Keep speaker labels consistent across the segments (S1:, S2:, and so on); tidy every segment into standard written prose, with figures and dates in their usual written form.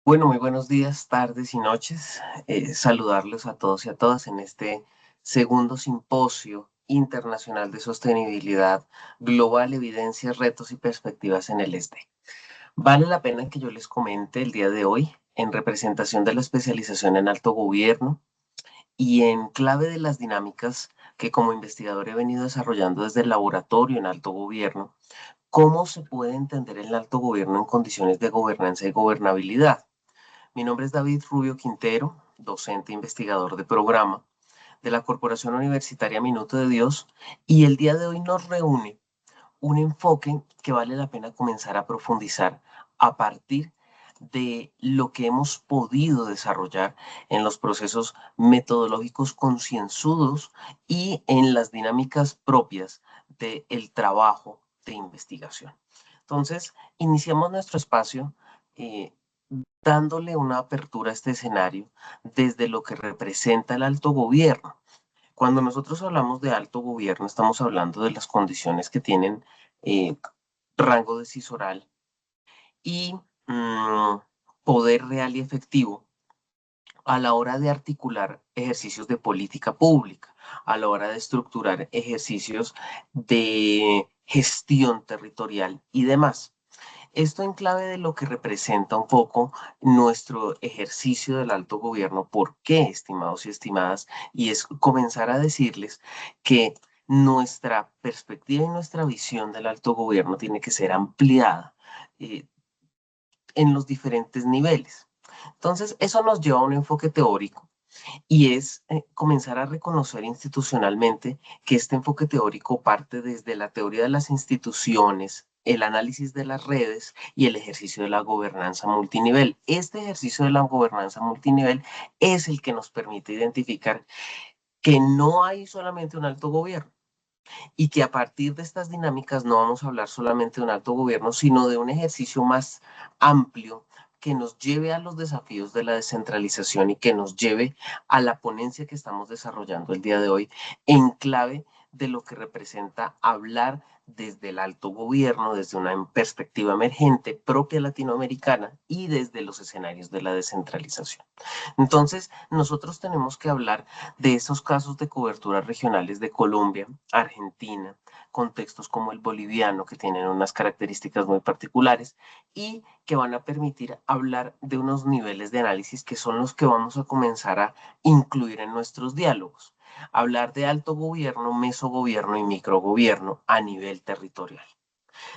S1: Bueno, muy buenos días, tardes y noches. Saludarlos a todos y a todas en este segundo simposio internacional de sostenibilidad global, evidencias, retos y perspectivas en el este. Vale la pena que yo les comente el día de hoy en representación de la especialización en alto gobierno y en clave de las dinámicas que como investigador he venido desarrollando desde el laboratorio en alto gobierno, cómo se puede entender el alto gobierno en condiciones de gobernanza y gobernabilidad. Mi nombre es David Rubio Quintero, docente e investigador de programa de la Corporación Universitaria Minuto de Dios, y el día de hoy nos reúne un enfoque que vale la pena comenzar a profundizar a partir de lo que hemos podido desarrollar en los procesos metodológicos concienzudos y en las dinámicas propias del trabajo de investigación. Entonces, iniciamos nuestro espacio eh, dándole una apertura a este escenario desde lo que representa el alto gobierno. Cuando nosotros hablamos de alto gobierno, estamos hablando de las condiciones que tienen eh, rango decisoral y mm, poder real y efectivo a la hora de articular ejercicios de política pública, a la hora de estructurar ejercicios de gestión territorial y demás. Esto en clave de lo que representa un poco nuestro ejercicio del alto gobierno. ¿Por qué, estimados y estimadas? Y es comenzar a decirles que nuestra perspectiva y nuestra visión del alto gobierno tiene que ser ampliada eh, en los diferentes niveles. Entonces, eso nos lleva a un enfoque teórico y es comenzar a reconocer institucionalmente que este enfoque teórico parte desde la teoría de las instituciones, el análisis de las redes y el ejercicio de la gobernanza multinivel. Este ejercicio de la gobernanza multinivel es el que nos permite identificar que no hay solamente un alto gobierno y que a partir de estas dinámicas no vamos a hablar solamente de un alto gobierno, sino de un ejercicio más amplio que nos lleve a los desafíos de la descentralización y que nos lleve a la ponencia que estamos desarrollando el día de hoy en clave de lo que representa hablar desde el alto gobierno, desde una perspectiva emergente propia latinoamericana y desde los escenarios de la descentralización. Entonces, nosotros tenemos que hablar de esos casos de coberturas regionales de Colombia, Argentina, contextos como el boliviano, que tienen unas características muy particulares y que van a permitir hablar de unos niveles de análisis que son los que vamos a comenzar a incluir en nuestros diálogos. Hablar de alto gobierno, mesogobierno y microgobierno a nivel territorial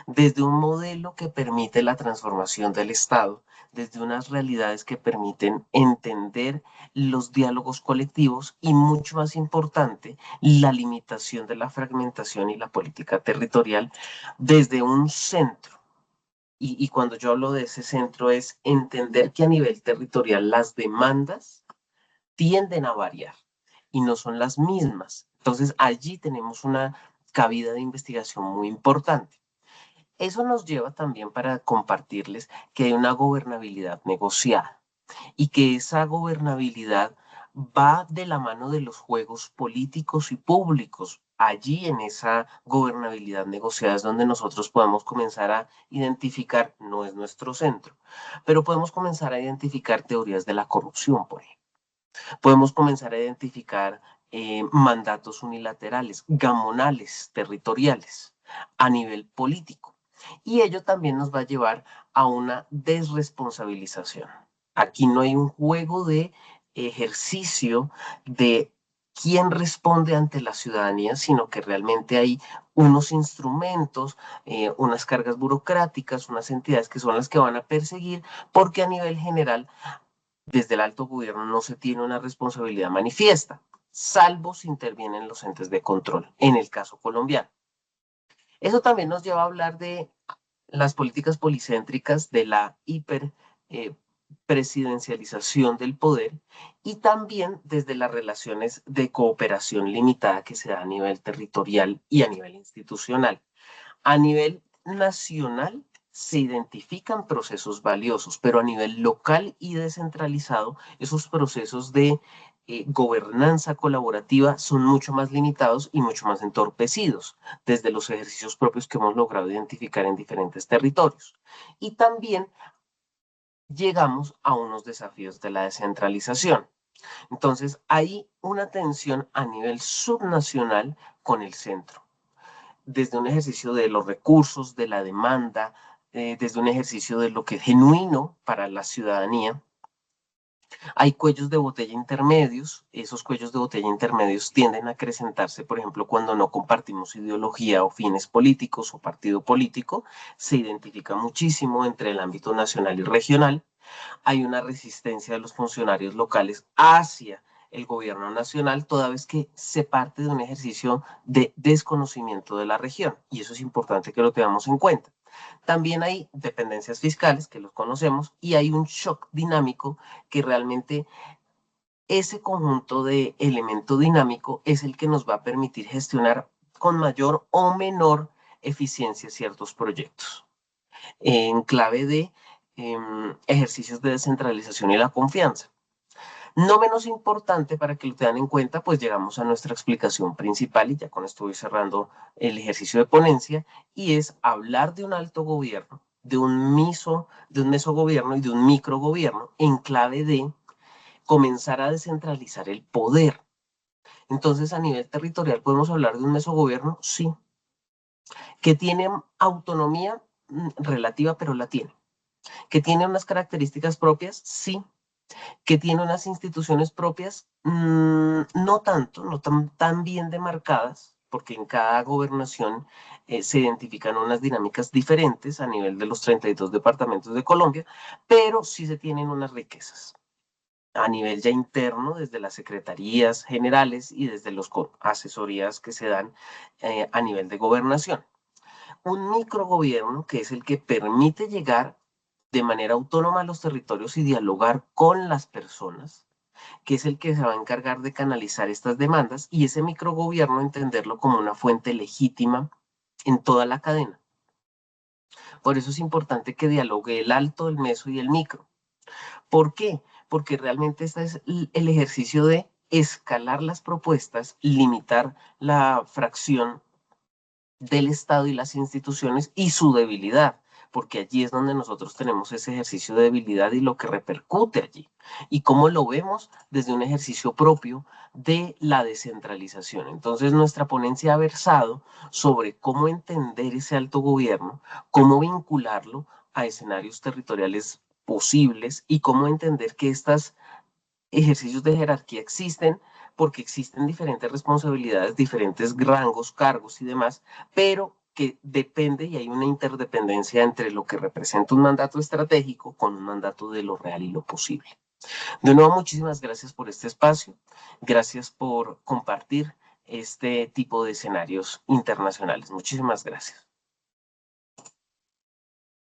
S1: desde un modelo que permite la transformación del Estado, desde unas realidades que permiten entender los diálogos colectivos y, mucho más importante, la limitación de la fragmentación y la política territorial desde un centro. Y cuando yo hablo de ese centro es entender que a nivel territorial las demandas tienden a variar y no son las mismas. Entonces allí tenemos una cabida de investigación muy importante. Eso nos lleva también para compartirles que hay una gobernabilidad negociada y que esa gobernabilidad va de la mano de los juegos políticos y públicos. Allí en esa gobernabilidad negociada es donde nosotros podemos comenzar a identificar, no es nuestro centro, pero podemos comenzar a identificar teorías de la corrupción, por ejemplo. Podemos comenzar a identificar mandatos unilaterales, gamonales, territoriales, a nivel político. Y ello también nos va a llevar a una desresponsabilización. Aquí no hay un juego de ejercicio de quién responde ante la ciudadanía, sino que realmente hay unos instrumentos, unas cargas burocráticas, unas entidades que son las que van a perseguir, porque a nivel general desde el alto gobierno no se tiene una responsabilidad manifiesta, salvo si intervienen los entes de control, en el caso colombiano. Eso también nos lleva a hablar de las políticas policéntricas, de la hiper presidencialización del poder y también desde las relaciones de cooperación limitada que se da a nivel territorial y a nivel institucional. A nivel nacional se identifican procesos valiosos, pero a nivel local y descentralizado, esos procesos de gobernanza colaborativa son mucho más limitados y mucho más entorpecidos desde los ejercicios propios que hemos logrado identificar en diferentes territorios. Y también llegamos a unos desafíos de la descentralización. Entonces, hay una tensión a nivel subnacional con el centro, desde un ejercicio de los recursos, de la demanda, desde un ejercicio de lo que es genuino para la ciudadanía. Hay cuellos de botella intermedios. Esos cuellos de botella intermedios tienden a acrecentarse, por ejemplo, cuando no compartimos ideología o fines políticos o partido político. Se identifica muchísimo entre el ámbito nacional y regional. Hay una resistencia de los funcionarios locales hacia el gobierno nacional, toda vez que se parte de un ejercicio de desconocimiento de la región. Y eso es importante que lo tengamos en cuenta. También hay dependencias fiscales, que los conocemos, y hay un shock dinámico que realmente ese conjunto de elemento dinámico es el que nos va a permitir gestionar con mayor o menor eficiencia ciertos proyectos. En clave de ejercicios de descentralización y la confianza. No menos importante, para que lo tengan en cuenta, pues llegamos a nuestra explicación principal y ya con esto voy cerrando el ejercicio de ponencia, y es hablar de un alto gobierno, de un mesogobierno y de un microgobierno en clave de comenzar a descentralizar el poder. Entonces, a nivel territorial, ¿podemos hablar de un mesogobierno? Sí. ¿Que tiene autonomía relativa, pero la tiene? ¿Que tiene unas características propias? Sí. ¿Que tiene unas instituciones propias? No tanto, no tan bien demarcadas, porque en cada gobernación se identifican unas dinámicas diferentes a nivel de los 32 departamentos de Colombia, pero sí se tienen unas riquezas a nivel ya interno, desde las secretarías generales y desde las asesorías que se dan a nivel de gobernación. Un microgobierno, que es el que permite llegar de manera autónoma a los territorios y dialogar con las personas, que es el que se va a encargar de canalizar estas demandas, y ese microgobierno entenderlo como una fuente legítima en toda la cadena. Por eso es importante que dialogue el alto, el meso y el micro. ¿Por qué? Porque realmente este es el ejercicio de escalar las propuestas, limitar la fracción del Estado y las instituciones y su debilidad, porque allí es donde nosotros tenemos ese ejercicio de debilidad y lo que repercute allí. Y cómo lo vemos desde un ejercicio propio de la descentralización. Entonces, nuestra ponencia ha versado sobre cómo entender ese alto gobierno, cómo vincularlo a escenarios territoriales posibles y cómo entender que estos ejercicios de jerarquía existen porque existen diferentes responsabilidades, diferentes rangos, cargos y demás, pero que depende y hay una interdependencia entre lo que representa un mandato estratégico con un mandato de lo real y lo posible. De nuevo, muchísimas gracias por este espacio, gracias por compartir este tipo de escenarios internacionales. Muchísimas gracias.